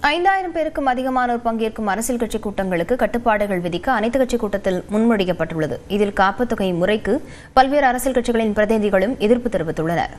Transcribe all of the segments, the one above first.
5000 பேருக்கும் அதிகமானோர் பங்கேற்கும் அரசியல் கட்சி கூட்டங்களுக்கு கட்டுப்பாடுகள் விதிக்க அனைத்து கட்சி கூட்டத்தில் முன்மொழியப்பட்டுள்ளது. இதில் காப்புத் தொகை முறைக்கு பல்வேறு அரசியல் கட்சிகளின் பிரதிநிதிகளும் எதிர்ப்பு தெரிவித்துள்ளனர்.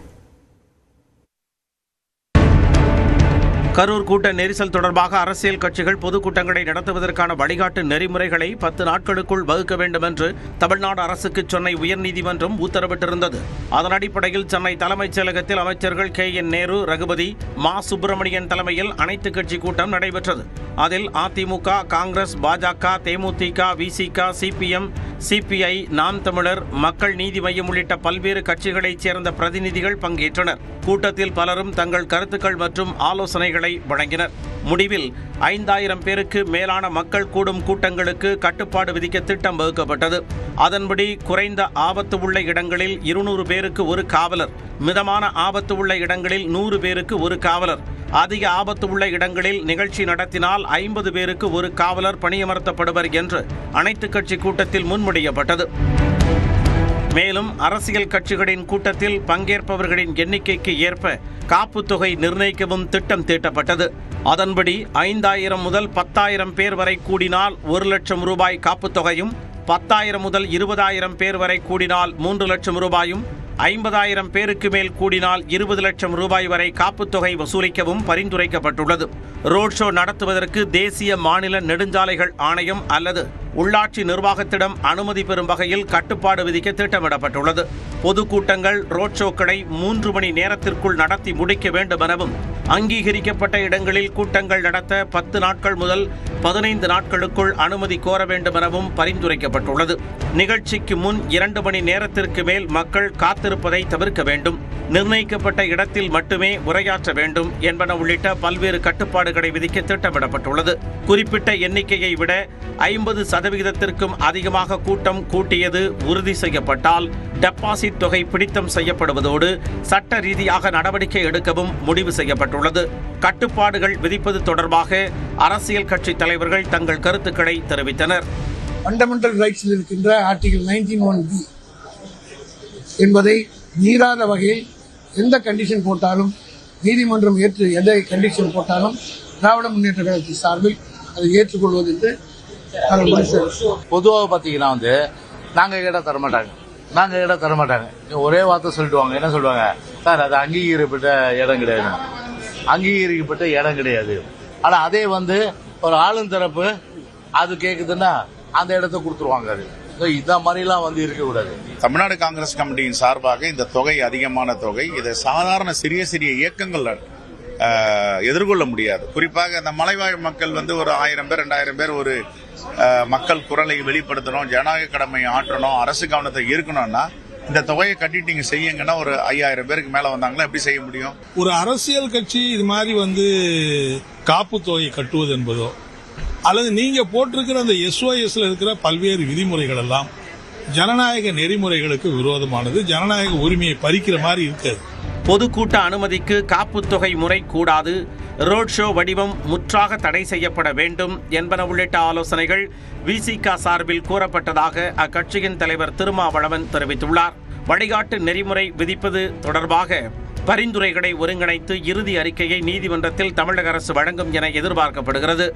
கரூர் கூட்ட நெரிசல் தொடர்பாக அரசியல் கட்சிகள் பொதுக்கூட்டங்களை நடத்துவதற்கான வழிகாட்டு நெறிமுறைகளை 10 நாட்களுக்குள் வகுக்க வேண்டும் என்று தமிழ்நாடு அரசுக்கு சென்னை உயர்நீதிமன்றம் உத்தரவிட்டிருந்தது. அதன் அடிப்படையில் சென்னை தலைமைச் செயலகத்தில் அமைச்சர்கள் KN நேரு, ரகுபதி, மா சுப்பிரமணியன் தலைமையில் அனைத்து கட்சி கூட்டம் நடைபெற்றது. அதில் அதிமுக, காங்கிரஸ், பாஜக, தேமுதிக, VCK, CPM, CPI, நாம் தமிழர், மக்கள் நீதி மய்யம் உள்ளிட்ட பல்வேறு கட்சிகளைச் சேர்ந்த பிரதிநிதிகள் பங்கேற்றனர். கூட்டத்தில் பலரும் தங்கள் கருத்துக்கள் மற்றும் ஆலோசனைகளை வழங்கினர். முடிவில் 5000 பேருக்கு மேலான மக்கள் கூடும் கூட்டங்களுக்கு கட்டுப்பாடு விதிக்க திட்டம் வகுக்கப்பட்டது. அதன்படி குறைந்த ஆபத்து உள்ள இடங்களில் 200 பேருக்கு ஒரு காவலர், மிதமான ஆபத்து உள்ள இடங்களில் 100 பேருக்கு ஒரு காவலர், அதிக ஆபத்து உள்ள இடங்களில் நிகழ்ச்சி நடத்தினால் 50 பேருக்கு ஒரு காவலர் பணியமர்த்தப்படுவர் என்று அனைத்து கட்சி கூட்டத்தில் முன்மொழியப்பட்டது. மேலும் அரசியல் கட்சிகளின் கூட்டத்தில் பங்கேற்பவர்களின் எண்ணிக்கைக்கு ஏற்ப காப்புத் தொகை நிர்ணயிக்கவும் திட்டம் தீட்டப்பட்டது. அதன்படி 5000 முதல் 10000 பேர் வரை கூடினால் 1 லட்சம் ரூபாய் காப்புத் தொகையும், 10000 முதல் 20000 பேர் வரை கூடினால் 3 லட்சம் ரூபாயும், 50000 பேருக்கு மேல் கூடினால் 20 லட்சம் ரூபாய் வரை காப்புத் தொகை வசூலிக்கவும் பரிந்துரைக்கப்பட்டுள்ளது. ரோட் ஷோ நடத்துவதற்கு தேசிய மாநில நெடுஞ்சாலைகள் ஆணையம் அல்லது உள்ளாட்சி நிர்வாகத்திடம் அனுமதி பெறும் வகையில் கட்டுப்பாடு விதிக்க திட்டமிடப்பட்டுள்ளது. பொதுக்கூட்டங்கள், ரோட் ஷோக்களை 3 மணி நேரத்திற்குள் நடத்தி முடிக்க வேண்டும் எனவும், அங்கீகரிக்கப்பட்ட இடங்களில் கூட்டங்கள் நடத்த 10 நாட்கள் முதல் 15 நாட்களுக்குள் அனுமதி கோர வேண்டும் எனவும் பரிந்துரைக்கப்பட்டுள்ளது. நிகழ்ச்சிக்கு முன் 2 மணி நேரத்திற்கு மேல் மக்கள் காத்திருப்பதை தவிர்க்க வேண்டும், நிர்ணயிக்கப்பட்ட இடத்தில் மட்டுமே உரையாற்ற வேண்டும் என்பன உள்ளிட்ட பல்வேறு கட்டுப்பாடுகளை விதிக்க திட்டமிடப்பட்டுள்ளது. குறிப்பிட்ட எண்ணிக்கையை விட 50% அதிகமாக கூட்டம் கூட்டியது உறுதி செய்யப்பட்டால் டெபாசிட் தொகை பிடித்தம் செய்யப்படுவதோடு சட்ட ரீதியாக நடவடிக்கை எடுக்கவும் முடிவு செய்யப்பட்டுள்ளது. கட்டுப்பாடுகள் விதிப்பது தொடர்பாக அரசியல் கட்சி தலைவர்கள் தங்கள் கருத்துக்களை தெரிவித்தனர். ஃபண்டமெண்டல் ரைட்ஸில் இருக்கின்ற ஆர்டிகல் 19(1)B என்பதை மீறாத வகையில் எந்த கண்டிஷன் போட்டாலும், நீதிமன்றம் ஏற்று எந்த கண்டிஷன் போட்டாலும் திராவிட முன்னேற்ற கழகத்தின் சார்பில் அதை ஏற்றுக்கொள்வது என்று பொதுவாக பார்த்தீங்கன்னா நாங்கள் இடம் தரமாட்டாங்க. ஒரே வார்த்தை சொல்லிட்டுவாங்க. என்ன சொல்லுவாங்க? சார் அது அங்கீகரிக்கப்பட்ட இடம் கிடையாது. ஆனால் அதே ஒரு ஆளும் தரப்பு அது கேட்குதுன்னா அந்த இடத்த கொடுத்துருவாங்க. அது இந்த மாதிரிலாம் இருக்கக்கூடாது. தமிழ்நாடு காங்கிரஸ் கமிட்டியின் சார்பாக இந்த தொகை அதிகமான தொகை, இதை சாதாரண சிறிய இயக்கங்கள் எதிர்கொள்ள முடியாது. குறிப்பாக இந்த மலைவாழ் மக்கள் ஒரு 1000 பேர் 2000 பேர் ஒரு மக்கள் குரலை வெளிப்படுத்தணும், ஜனநாயக கடமையை ஆற்றணும், அரசு கவனத்தை ஈர்க்கணும்னா இந்த தொகையை கட்டிட்டு நீங்க செய்யுங்கன்னா ஒரு 5000 பேருக்கு மேல வந்தாங்களா எப்படி செய்ய முடியும்? ஒரு அரசியல் கட்சி இது மாதிரி காப்பு தொகை கட்டுவது என்பதோ அல்லது நீங்க போட்டிருக்கிற அந்த SOSல இருக்கிற பல்வேறு விதிமுறைகள் எல்லாம் ஜனநாயக நெறிமுறைகளுக்கு விரோதமானது, ஜனநாயக உரிமையை பறிக்கிற மாதிரி இருக்காது. பொதுக்கூட்ட அனுமதிக்கு காப்புத் தொகை முறை கூடாது, ரோட் ஷோ வடிவம் முற்றாக தடை செய்யப்பட வேண்டும் என்பன உள்ளிட்ட ஆலோசனைகள் VCK சார்பில் கூறப்பட்டதாக அக்கட்சியின் தலைவர் திருமாவளவன் தெரிவித்துள்ளார். வழிகாட்டு நெறிமுறை விதிப்பது தொடர்பாக பரிந்துரைகளை ஒருங்கிணைத்து இறுதி அறிக்கையை நீதிமன்றத்தில் தமிழக அரசு வழங்கும் என எதிர்பார்க்கப்படுகிறது.